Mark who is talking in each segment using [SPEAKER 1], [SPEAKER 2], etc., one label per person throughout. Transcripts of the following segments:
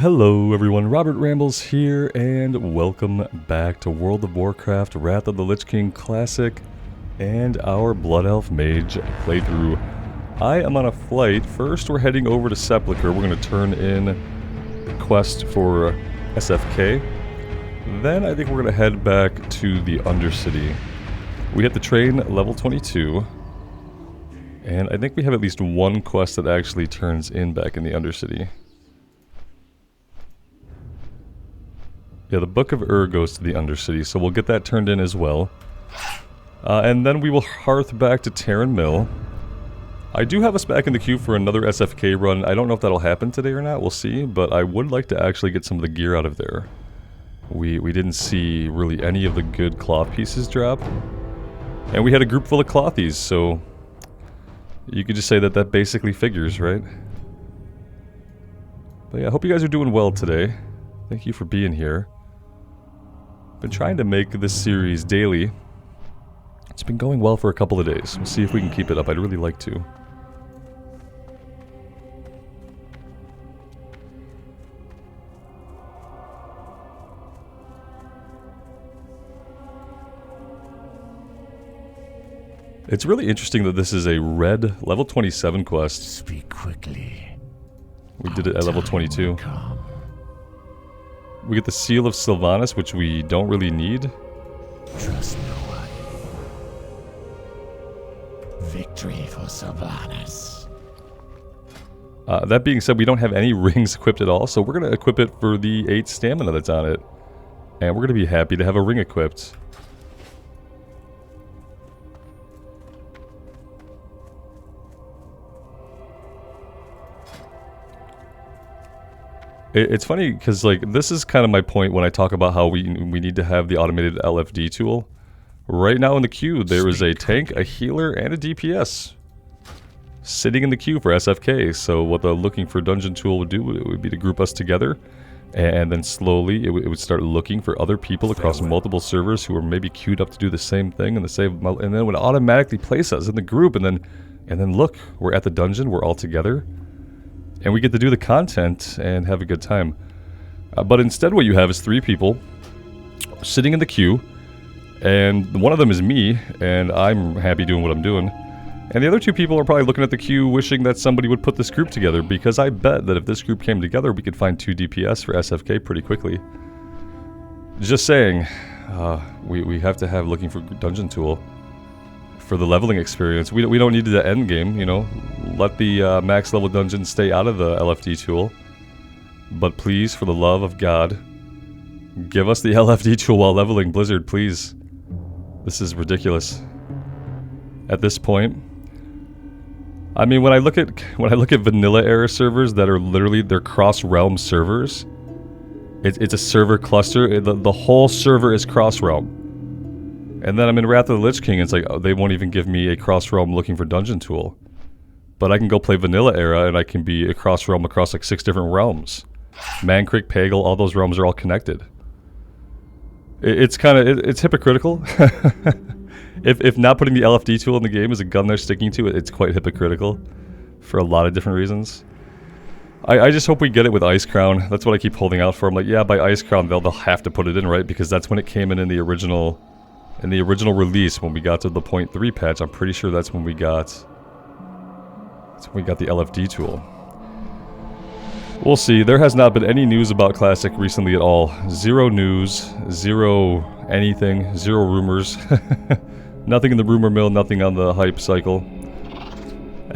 [SPEAKER 1] Hello everyone, Robert Rambles here, and welcome back to World of Warcraft, Wrath of the Lich King Classic, and our Blood Elf Mage playthrough. I am on a flight. First we're heading over to Sepulchre. We're going to turn in the quest for SFK. Then I think we're going to head back to the Undercity. We hit the train level 22, and I think we have at least one quest that actually turns in back in the Undercity. Yeah, the Book of Ur goes to the Undercity, so we'll get that turned in as well. And then we will hearth back to Terran Mill. I do have us back in the queue for another SFK run. I don't know if that'll happen today or not, we'll see, but I would like to actually get some of the gear out of there. We didn't see really any of the good cloth pieces drop. And we had a group full of clothies, so you could just say that that basically figures, right? But yeah, I hope you guys are doing well today. Thank you for being here. Been trying to make this series daily. It's been going well for a couple of days. We'll see if we can keep it up. I'd really like to. It's really interesting that this is a red level 27 quest.
[SPEAKER 2] Speak quickly.
[SPEAKER 1] We did it at level 22. We get the Seal of Sylvanas, which we don't really need.
[SPEAKER 2] Trust no one. Victory for Sylvanas.
[SPEAKER 1] That being said, we don't have any rings equipped at all, so we're going to equip it for the 8 stamina that's on it. And we're going to be happy to have a ring equipped. It's funny because, like, this is kind of my point when I talk about how we need to have the automated LFD tool. Right now in the queue, there is a tank, a healer, and a DPS sitting in the queue for SFK. So what the looking for dungeon tool would do, it would be to group us together, and then slowly it would start looking for other people across multiple servers who are maybe queued up to do the same thing, and and then it would automatically place us in the group, and then look, we're at the dungeon, we're all together. And we get to do the content and have a good time. But instead what you have is 3 people sitting in the queue. And one of them is me, and I'm happy doing what I'm doing. And the other 2 people are probably looking at the queue wishing that somebody would put this group together. Because I bet that if this group came together, we could find 2 DPS for SFK pretty quickly. Just saying, we have to have looking for dungeon tool. For the leveling experience. We don't need the end game, you know. Let the max level dungeons stay out of the LFD tool. But please, for the love of God, give us the LFD tool while leveling, Blizzard, please. This is ridiculous. At this point, I mean, when I look at vanilla era servers that are literally they're cross-realm servers, it's a server cluster. The whole server is cross-realm. And then I'm in Wrath of the Lich King, and it's like, oh, they won't even give me a cross-realm looking for dungeon tool. But I can go play Vanilla Era, and I can be a cross-realm across like 6 different realms. Mankrik, Pagel, all those realms are all connected. It's kind of, it's hypocritical. If not putting the LFD tool in the game is a gun they're sticking to, it's quite hypocritical. For a lot of different reasons. I just hope we get it with Ice Crown. That's what I keep holding out for. I'm like, yeah, by Ice Crown, they'll have to put it in, right? Because that's when it came in the original... In the original release, when we got to the 0.3 patch, I'm pretty sure that's when we got the LFD tool. We'll see. There has not been any news about Classic recently at all. 0 news, 0 anything, 0 rumors. Nothing in the rumor mill, nothing on the hype cycle.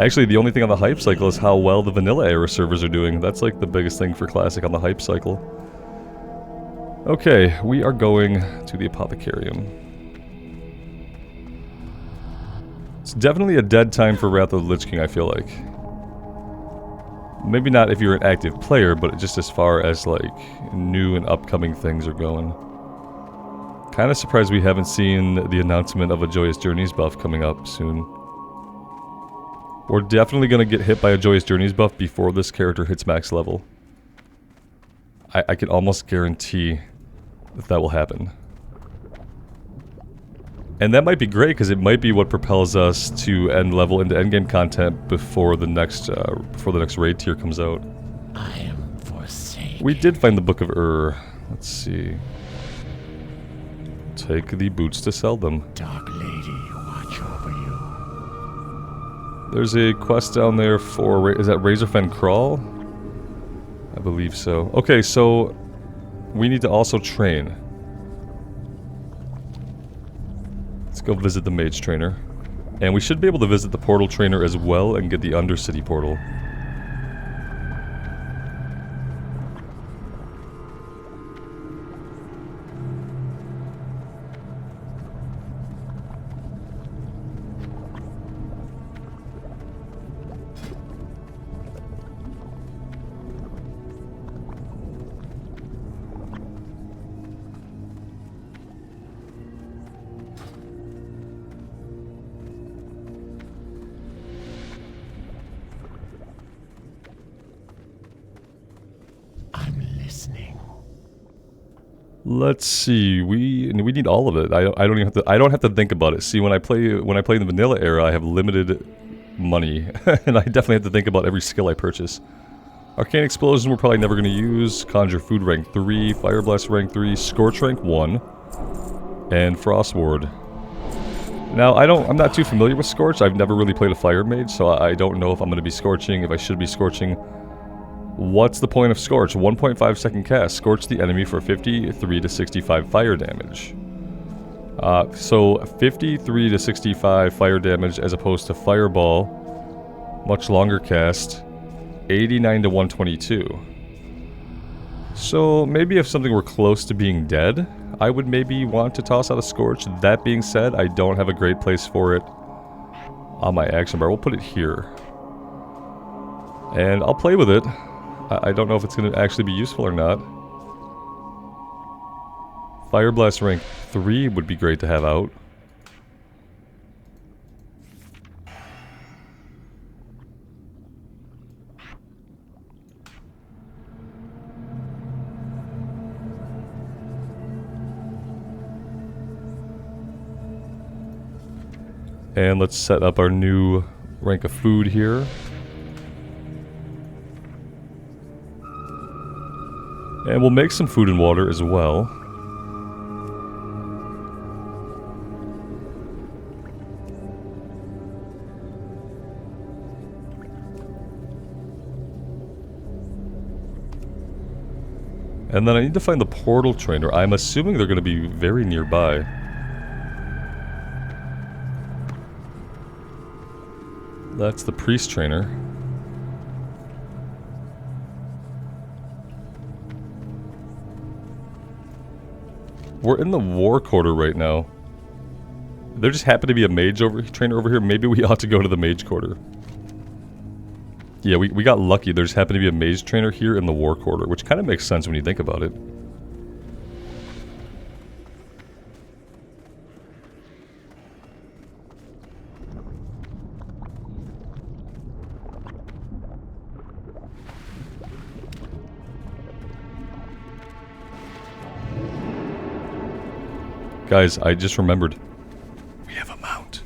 [SPEAKER 1] Actually, the only thing on the hype cycle is how well the vanilla era servers are doing. That's like the biggest thing for Classic on the hype cycle. Okay, we are going to the Apothecarium. It's definitely a dead time for Wrath of the Lich King, I feel like. Maybe not if you're an active player, but just as far as, like, new and upcoming things are going. Kinda surprised we haven't seen the announcement of a Joyous Journeys buff coming up soon. We're definitely gonna get hit by a Joyous Journeys buff before this character hits max level. I can almost guarantee that will happen. And that might be great, because it might be what propels us to end level into endgame content before the next raid tier comes out.
[SPEAKER 2] I am forsaken.
[SPEAKER 1] We did find the Book of Let's see. Take the boots to sell them.
[SPEAKER 2] Dark Lady, watch over you.
[SPEAKER 1] There's a quest down there for... Is that Razorfen Crawl? I believe so. Okay, so... We need to also train. Let's go visit the Mage Trainer. And we should be able to visit the Portal Trainer as well and get the Undercity Portal. Let's see. We need all of it. I don't even have to. I don't have to think about it. See, when I play in the vanilla era, I have limited money, and I definitely have to think about every skill I purchase. Arcane Explosion we're probably never going to use. Conjure Food rank 3, Fire Blast rank 3, Scorch rank 1, and Frost Ward. Now I'm not too familiar with Scorch. I've never really played a Fire Mage, so I don't know if I'm going to be scorching, if I should be scorching. What's the point of Scorch? 1.5 second cast. Scorch the enemy for 53 to 65 fire damage. So 53 to 65 fire damage as opposed to Fireball. Much longer cast. 89 to 122. So maybe if something were close to being dead, I would maybe want to toss out a Scorch. That being said, I don't have a great place for it on my action bar. We'll put it here. And I'll play with it. I don't know if it's going to actually be useful or not. Fire Blast rank 3 would be great to have out. And let's set up our new rank of food here. And we'll make some food and water as well. And then I need to find the Portal Trainer. I'm assuming they're going to be very nearby. That's the Priest Trainer. We're in the War Quarter right now. There just happened to be a Mage Trainer over here. Maybe we ought to go to the Mage Quarter. Yeah, we got lucky. There just happened to be a Mage Trainer here in the War Quarter, which kind of makes sense when you think about it. Guys, I just remembered. We have a mount.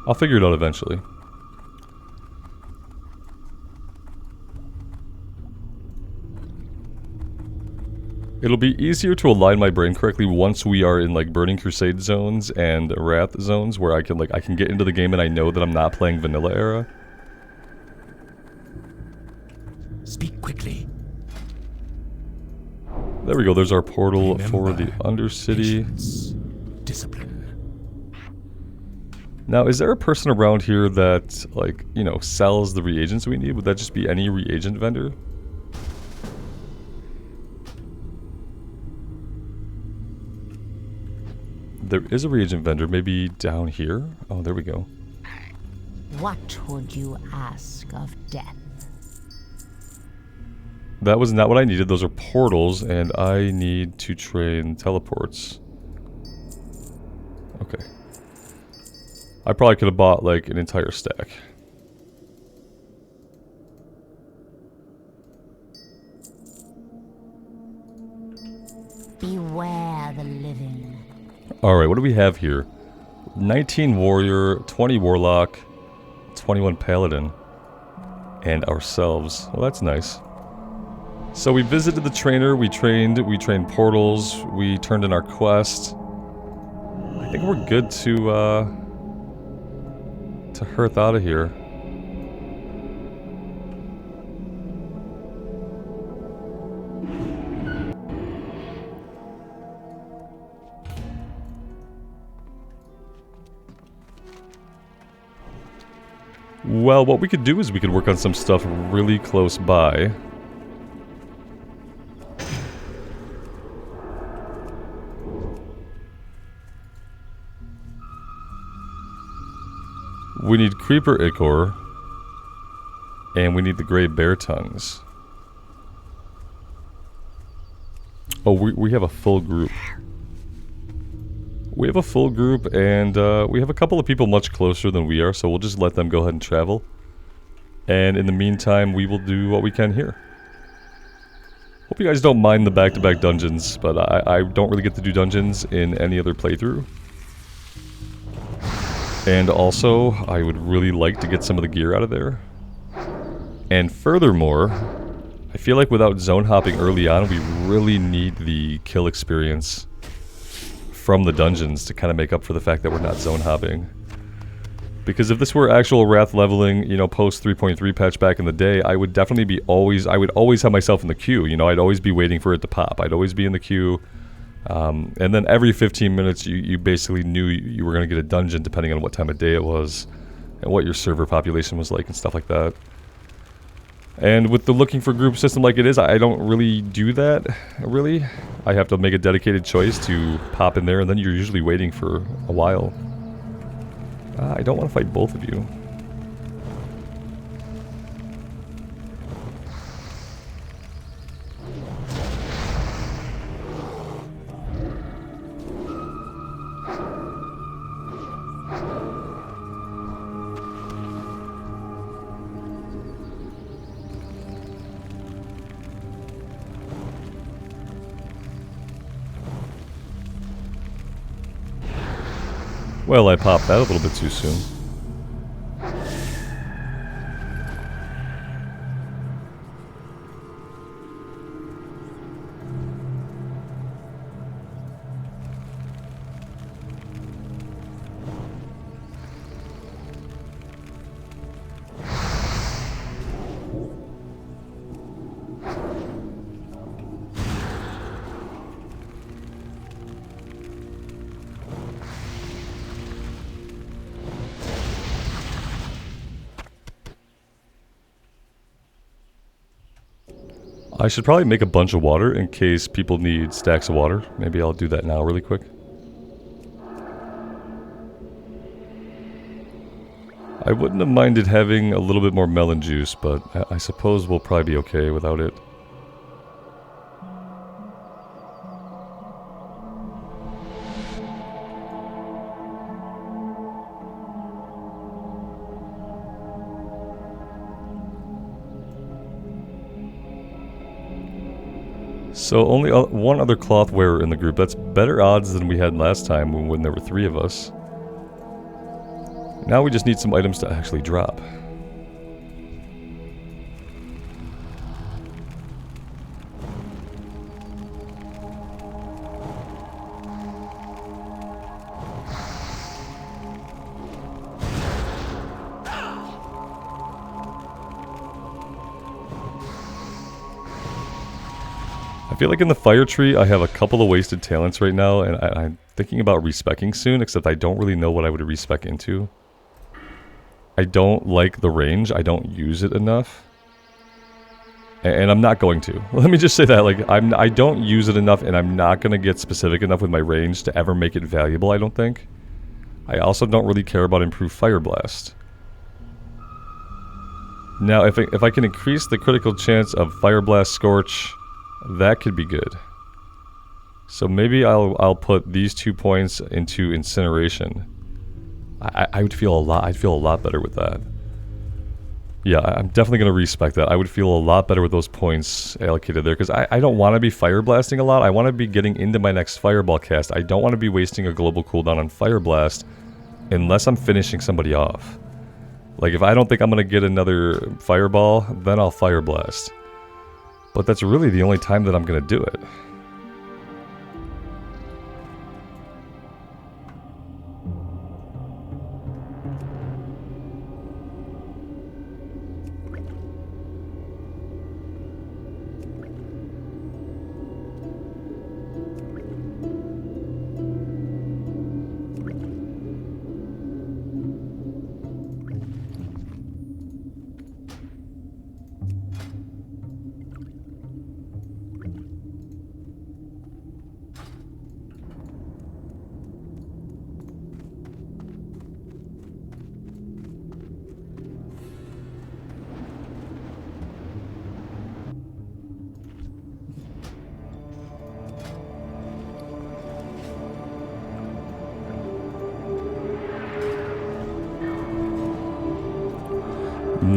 [SPEAKER 1] I'll figure it out eventually. It'll be easier to align my brain correctly once we are in like Burning Crusade zones and Wrath zones where I can get into the game and I know that I'm not playing vanilla era.
[SPEAKER 2] Speak quickly.
[SPEAKER 1] There we go, there's our portal for the
[SPEAKER 2] Remember,
[SPEAKER 1] Undercity.
[SPEAKER 2] patience, discipline.
[SPEAKER 1] Now, is there a person around here that, like, you know, sells the reagents we need? Would that just be any reagent vendor? There is a reagent vendor, maybe down here? Oh, there we go.
[SPEAKER 3] What would you ask of death?
[SPEAKER 1] That was not what I needed. Those are portals, and I need to train teleports. Okay. I probably could have bought, like, an entire stack.
[SPEAKER 3] Beware the living.
[SPEAKER 1] Alright, what do we have here? 19 warrior, 20 warlock, 21 paladin, and ourselves. Well, that's nice. So we visited the trainer, we trained portals, we turned in our quest. I think we're good to hearth out of here. Well, what we could do is we could work on some stuff really close by. We need Creeper Ichor, and we need the Grey Bear Tongues. Oh, we have a full group. We have a full group, and we have a couple of people much closer than we are, so we'll just let them go ahead and travel. And in the meantime, we will do what we can here. Hope you guys don't mind the back-to-back dungeons, but I don't really get to do dungeons in any other playthrough. And also, I would really like to get some of the gear out of there. And furthermore, I feel like without zone hopping early on, we really need the kill experience from the dungeons to kind of make up for the fact that we're not zone hopping. Because if this were actual Wrath leveling, you know, post 3.3 patch back in the day, I would definitely be I would always have myself in the queue, you know, I'd always be waiting for it to pop. I'd always be in the queue. And then every 15 minutes you basically knew you were going to get a dungeon depending on what time of day it was and what your server population was like and stuff like that. And with the looking for group system like it is, I don't really do that, really. I have to make a dedicated choice to pop in there, and then you're usually waiting for a while. I don't want to fight both of you. Well, I popped that a little bit too soon. I should probably make a bunch of water in case people need stacks of water. Maybe I'll do that now really quick. I wouldn't have minded having a little bit more melon juice, but I suppose we'll probably be okay without it. So only one other cloth wearer in the group. That's better odds than we had last time when there were 3 of us. Now we just need some items to actually drop. I feel like in the fire tree I have a couple of wasted talents right now, and I'm thinking about respecking soon, except I don't really know what I would respec into. I don't like the range, I don't use it enough. And I'm not going to. Let me just say that, like, I don't use it enough, and I'm not going to get specific enough with my range to ever make it valuable, I don't think. I also don't really care about improved Fire Blast. Now, if I can increase the critical chance of Fire Blast Scorch, that could be good. So maybe I'll put these 2 points into Incineration. I'd feel a lot better with that. Yeah, I'm definitely going to respec that. I would feel a lot better with those points allocated there, because I don't want to be fire blasting a lot. I want to be getting into my next fireball cast. I don't want to be wasting a global cooldown on fire blast unless I'm finishing somebody off. Like, if I don't think I'm going to get another fireball, then I'll fire blast. But that's really the only time that I'm going to do it.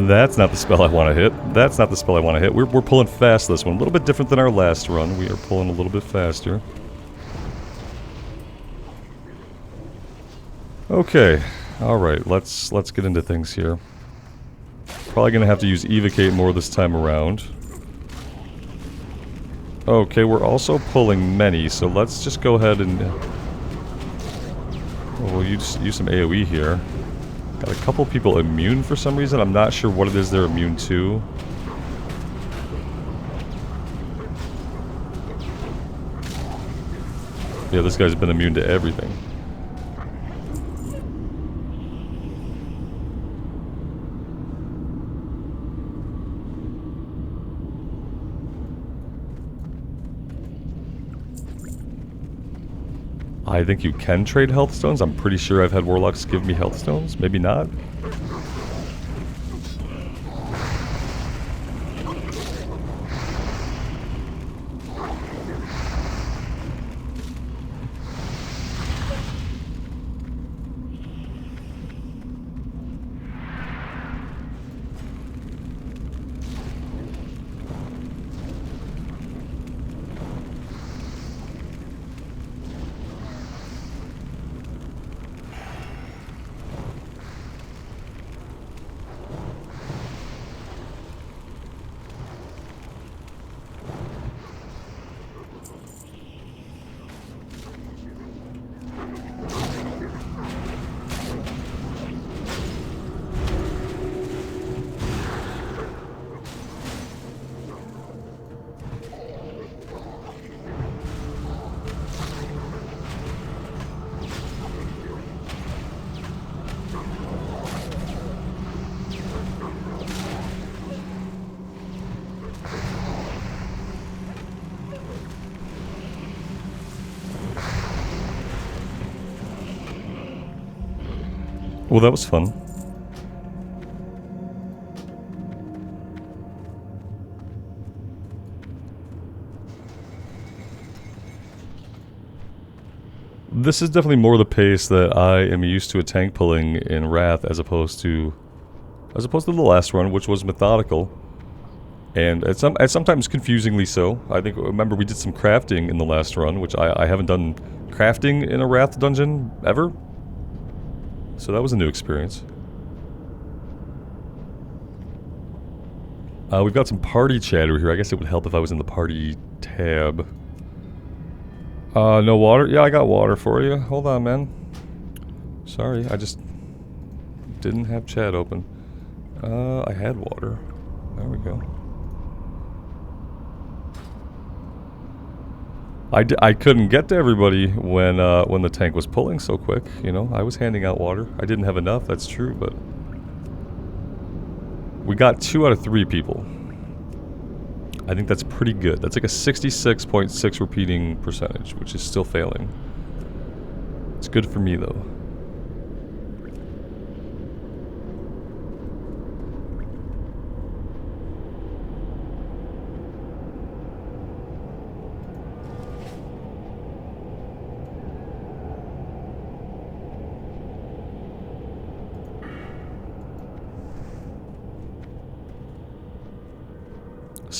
[SPEAKER 1] That's not the spell I want to hit. That's not the spell I want to hit. We're pulling fast this one. A little bit different than our last run. We are pulling a little bit faster. Okay. Alright, let's get into things here. Probably gonna have to use Evocate more this time around. Okay, we're also pulling many, so let's just go ahead and... we'll use some AoE here. Got a couple people immune for some reason. I'm not sure what it is they're immune to. Yeah, this guy's been immune to everything. I think you can trade health stones. I'm pretty sure I've had warlocks give me health stones. Maybe not. Well, that was fun. This is definitely more the pace that I am used to a tank pulling in Wrath as opposed to the last run, which was methodical. And it's sometimes confusingly so. I think, remember, we did some crafting in the last run, which I haven't done crafting in a Wrath dungeon ever. So that was a new experience. We've got some party chatter here. I guess it would help if I was in the party tab. No water? Yeah, I got water for you. Hold on, man. Sorry, I just didn't have chat open. I had water. There we go. I couldn't get to everybody when the tank was pulling so quick, you know. I was handing out water. I didn't have enough, that's true, but... we got 2 out of 3 people. I think that's pretty good. That's like a 66.6 repeating percentage, which is still failing. It's good for me, though.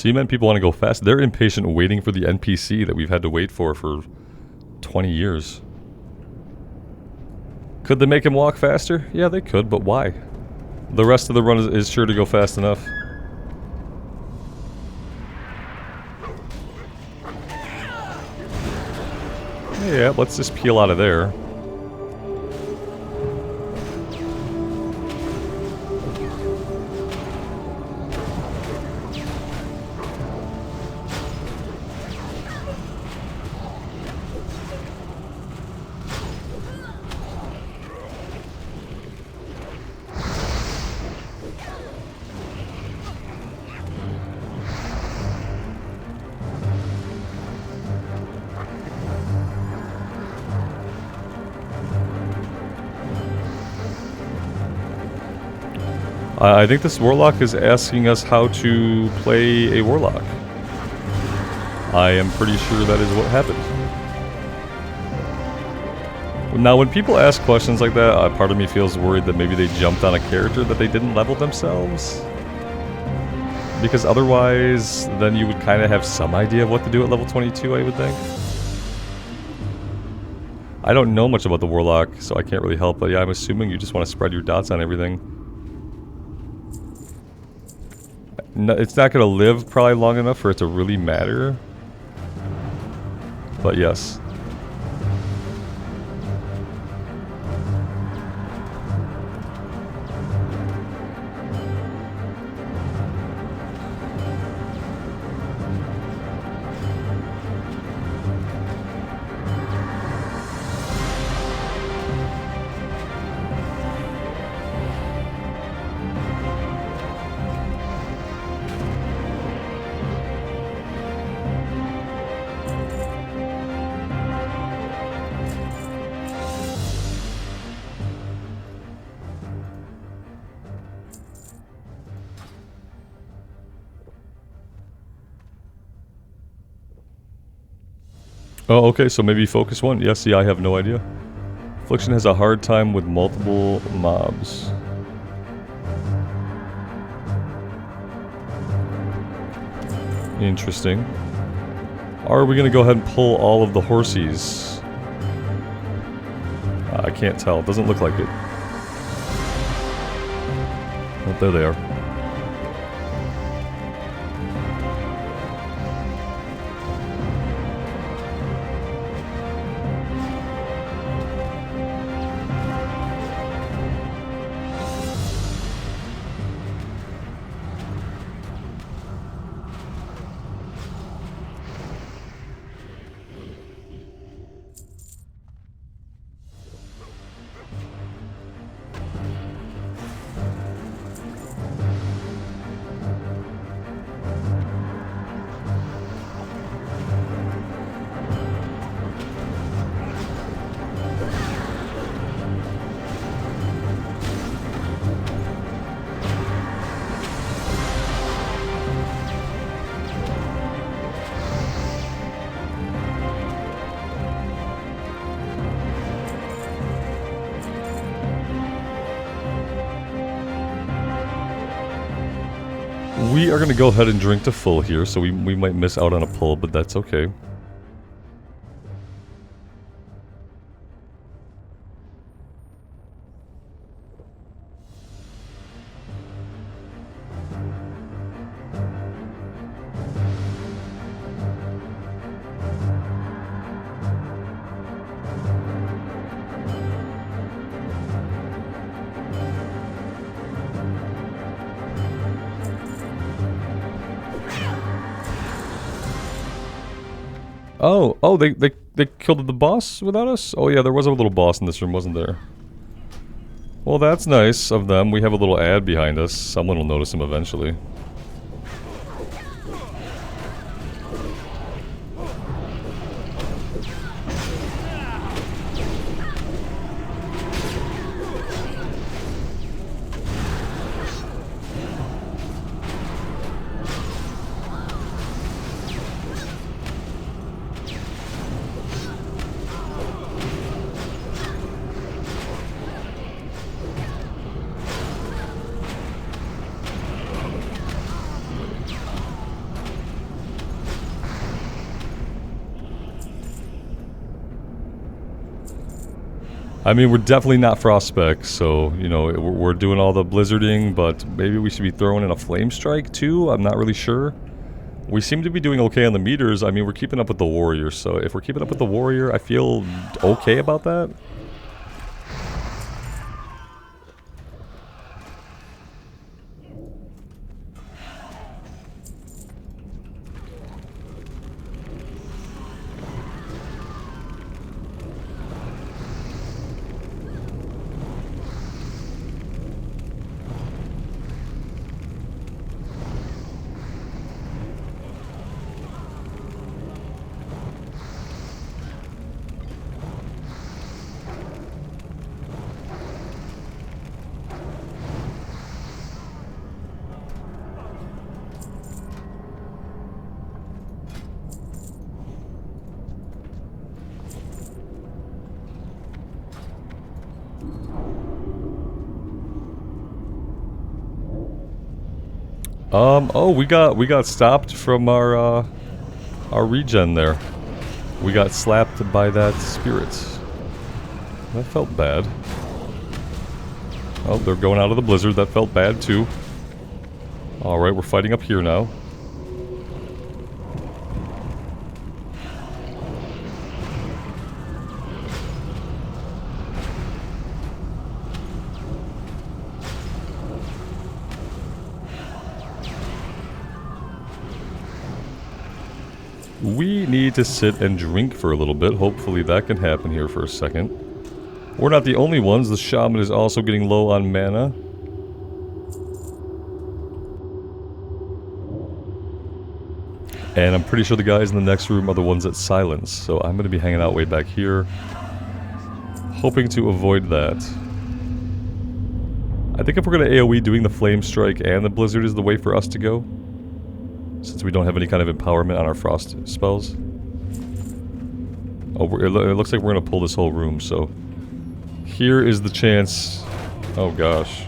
[SPEAKER 1] So you meant people want to go fast. They're impatient waiting for the NPC that we've had to wait for 20 years. Could they make him walk faster? Yeah, they could, but why? The rest of the run is sure to go fast enough. Yeah, let's just peel out of there. I think this warlock is asking us how to play a warlock. I am pretty sure that is what happened. Now, when people ask questions like that, part of me feels worried that maybe they jumped on a character that they didn't level themselves. Because otherwise, then you would kind of have some idea of what to do at level 22, I would think. I don't know much about the warlock, so I can't really help, but yeah, I'm assuming you just want to spread your dots on everything. No, it's not going to live probably long enough for it to really matter. But yes. Oh, okay, so maybe focus one. Yeah, see, I have no idea. Affliction has a hard time with multiple mobs. Interesting. Are we going to go ahead and pull all of the horsies? I can't tell. It doesn't look like it. Oh, there they are. We are going to go ahead and drink to full here, so we might miss out on a pull, but that's okay. Oh, they killed the boss without us? Oh yeah, there was a little boss in this room, wasn't there? Well, that's nice of them. We have a little ad behind us. Someone will notice him eventually. I mean, we're definitely not frost spec, so, you know, we're doing all the blizzarding, but maybe we should be throwing in a flame strike too? I'm not really sure. We seem to be doing okay on the meters. I mean, we're keeping up with the warrior, so if we're keeping up with the warrior, I feel okay about that. Oh, we got stopped from our regen there. We got slapped by that spirit. That felt bad. Oh, they're going out of the blizzard. That felt bad too. Alright, we're fighting up here now. We need to sit and drink for a little bit. Hopefully that can happen here for a second. We're not the only ones. The shaman is also getting low on mana. And I'm pretty sure the guys in the next room are the ones that silence. So I'm going to be hanging out way back here, hoping to avoid that. I think if we're going to AoE, doing the Flame Strike and the Blizzard is the way for us to go, since we don't have any kind of empowerment on our frost spells. Oh, it looks like we're going to pull this whole room, so here is the chance. Oh gosh.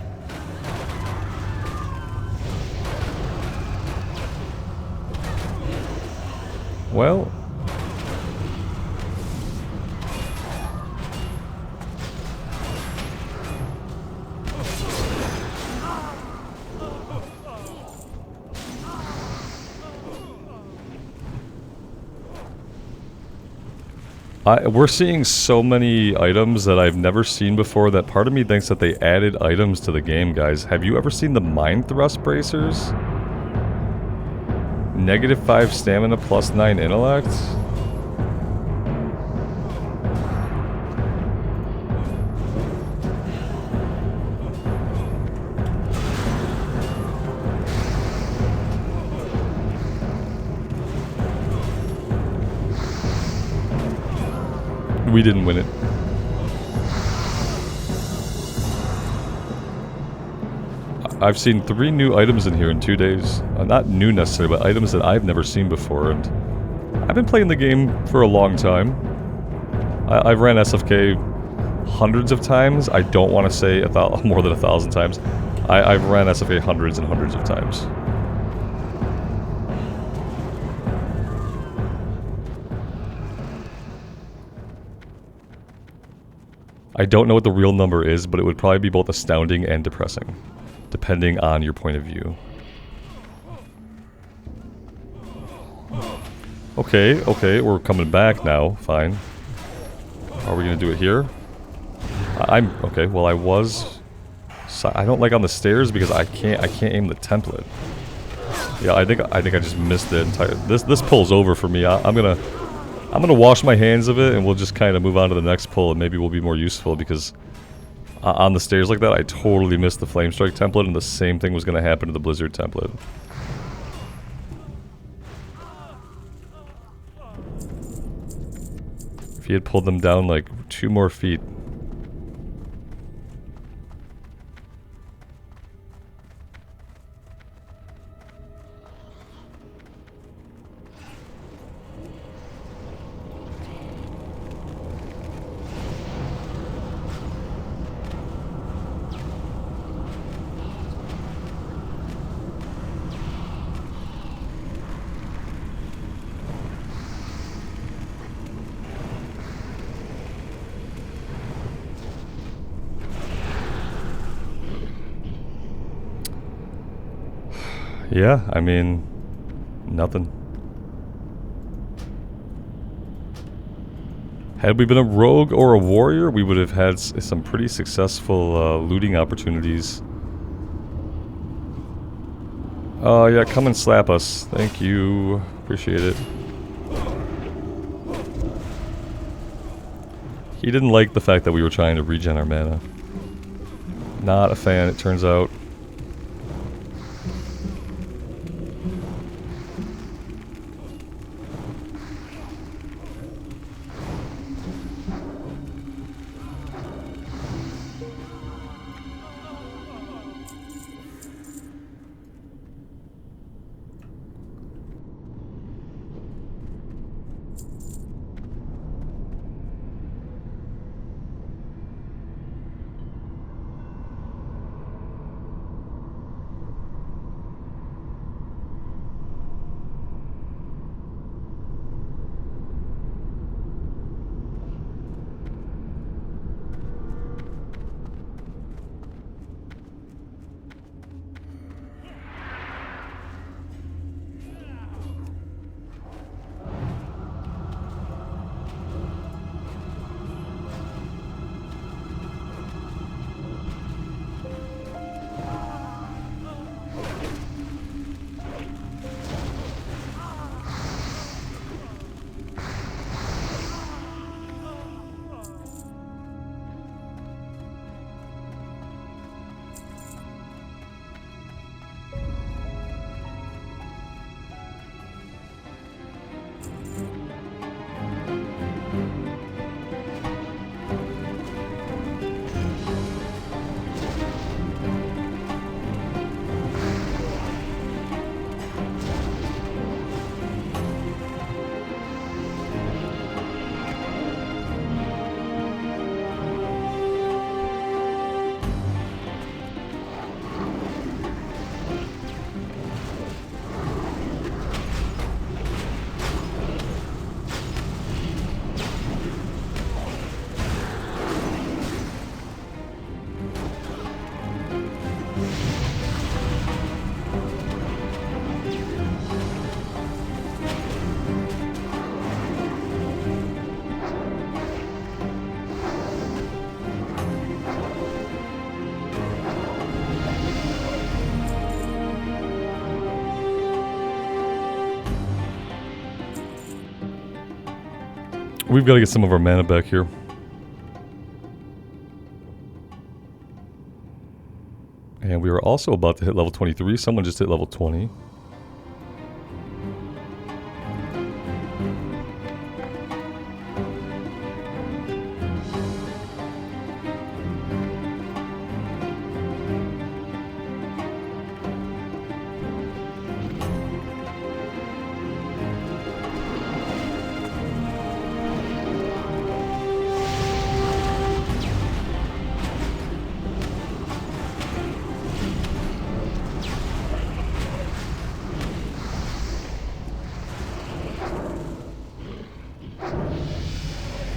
[SPEAKER 1] Well, we're seeing so many items that I've never seen before that part of me thinks that they added items to the game, guys. Have you ever seen the Mind Thrust Bracers? -5 stamina, +9 intellect? We didn't win it. I've seen 3 new items in here in 2 days. Not new necessarily, but items that I've never seen before, and I've been playing the game for a long time. I've ran SFK hundreds of times. I don't want to say more than 1,000 times. I've ran SFK hundreds and hundreds of times. I don't know what the real number is, but it would probably be both astounding and depressing, depending on your point of view. Okay, we're coming back now. Fine. Are we gonna do it here? Okay. Well, I don't like on the stairs because I can't aim the template. Yeah, I think I just missed the entire. This pull's over for me. I'm gonna wash my hands of it, and we'll just kind of move on to the next pull, and maybe we'll be more useful, because on the stairs like that, I totally missed the Flame Strike template, and the same thing was gonna happen to the Blizzard template. If he had pulled them down like 2 more feet. Yeah, I mean, nothing. Had we been a rogue or a warrior, we would have had some pretty successful looting opportunities. Oh yeah, come and slap us. Thank you. Appreciate it. He didn't like the fact that we were trying to regen our mana. Not a fan, it turns out. We've got to get some of our mana back here. And we were also about to hit level 23. Someone just hit level 20.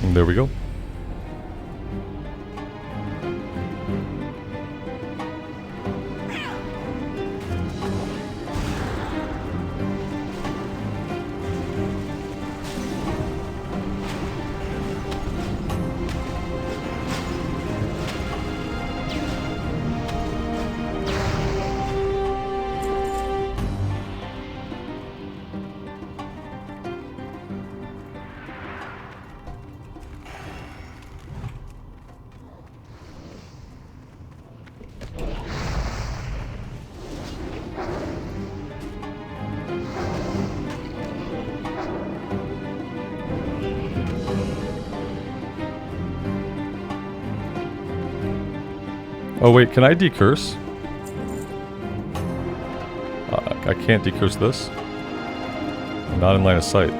[SPEAKER 1] And there we go. Oh wait, can I decurse? I can't decurse this. I'm not in line of sight.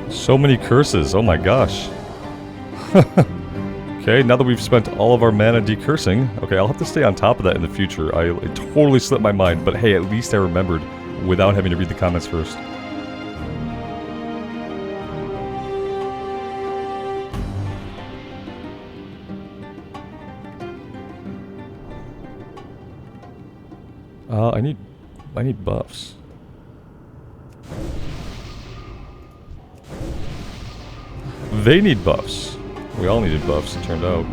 [SPEAKER 1] So many curses, oh my gosh. Okay, now that we've spent all of our mana decursing, okay, I'll have to stay on top of that in the future. It totally slipped my mind, but hey, at least I remembered without having to read the comments first. I need buffs. They need buffs. We all needed buffs, it turned out.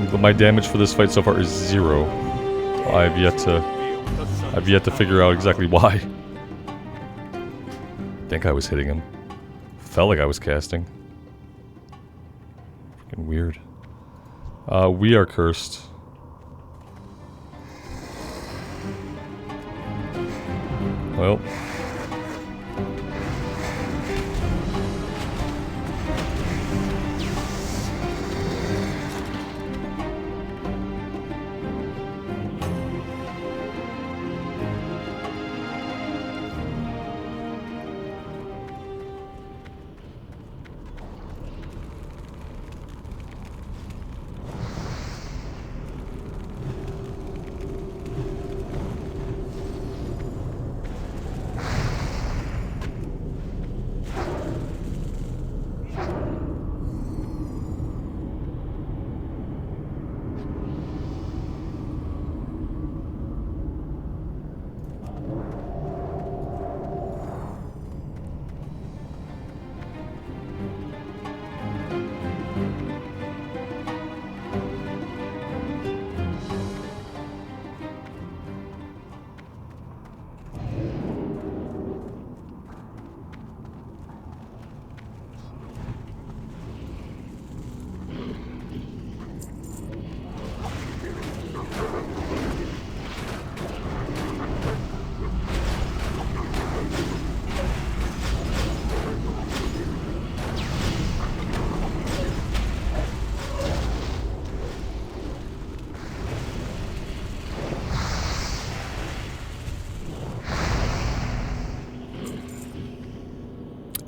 [SPEAKER 1] But my damage for this fight so far is 0. I've yet to figure out exactly why. Think I was hitting him. Felt like I was casting. Freaking weird. We are cursed. Well.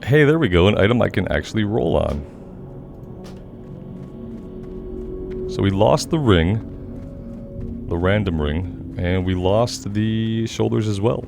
[SPEAKER 1] Hey, there we go, an item I can actually roll on. So we lost the ring, the random ring, and we lost the shoulders as well.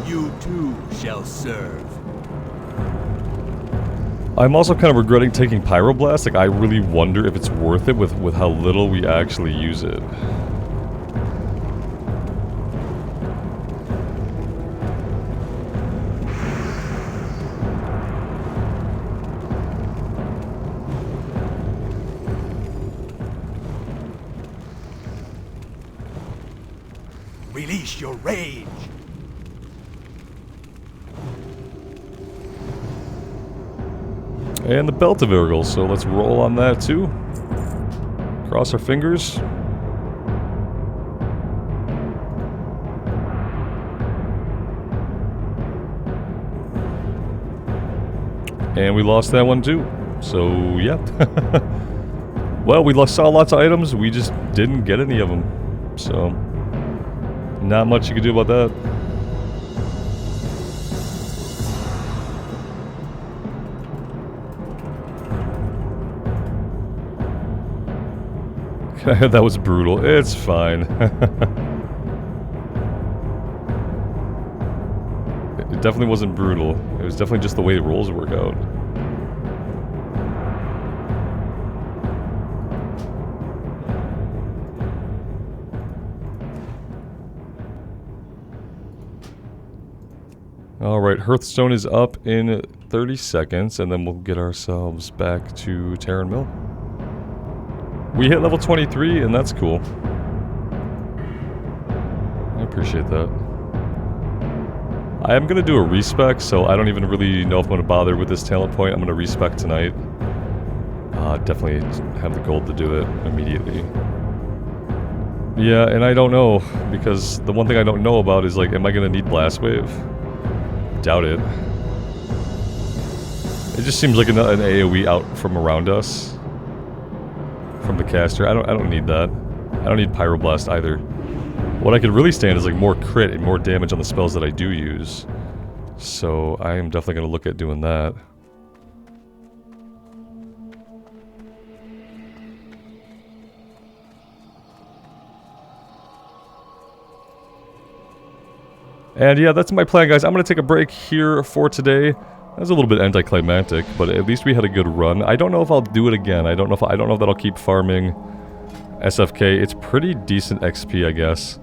[SPEAKER 4] You too shall serve.
[SPEAKER 1] I'm also kind of regretting taking Pyroblast. Like, I really wonder if it's worth it with how little we actually use it.
[SPEAKER 4] Release your rage.
[SPEAKER 1] And the Belt of Irgle, so let's roll on that too. Cross our fingers. And we lost that one too. So, yeah. Well, we saw lots of items, we just didn't get any of them. So, not much you could do about that. That was brutal. It's fine. It definitely wasn't brutal. It was definitely just the way the rolls work out. Alright, Hearthstone is up in 30 seconds, and then we'll get ourselves back to Terran Mill. We hit level 23, and that's cool. I appreciate that. I am going to do a respec, so I don't even really know if I'm going to bother with this talent point. I'm going to respec tonight. Definitely have the gold to do it immediately. Yeah, and I don't know, because the one thing I don't know about is, like, am I going to need Blast Wave? Doubt it. It just seems like an AoE out from around us. From the caster. I don't need that. I don't need Pyroblast either. What I could really stand is, like, more crit and more damage on the spells that I do use. So I am definitely going to look at doing that. And yeah, that's my plan, guys. I'm going to take a break here for today. That was a little bit anticlimactic, but at least we had a good run. I don't know if I'll do it again. I don't know if that I'll keep farming SFK. It's pretty decent XP, I guess.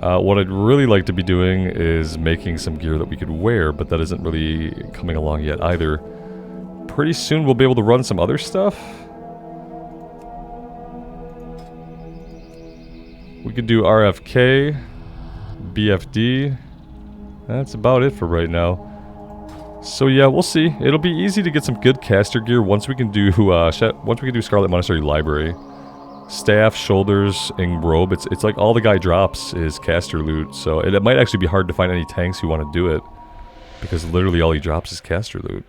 [SPEAKER 1] What I'd really like to be doing is making some gear that we could wear, but that isn't really coming along yet either. Pretty soon we'll be able to run some other stuff. We could do RFK, BFD. That's about it for right now. So yeah, we'll see. It'll be easy to get some good caster gear once we can do Scarlet Monastery Library. Staff, shoulders, and robe. It's like all the guy drops is caster loot. So it might actually be hard to find any tanks who want to do it, because literally all he drops is caster loot.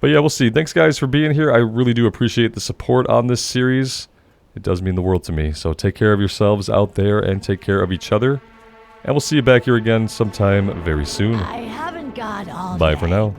[SPEAKER 1] But yeah, we'll see. Thanks guys for being here. I really do appreciate the support on this series. It does mean the world to me. So take care of yourselves out there and take care of each other. And we'll see you back here again sometime very soon.
[SPEAKER 3] I haven't got all
[SPEAKER 1] Bye
[SPEAKER 3] day.
[SPEAKER 1] for now.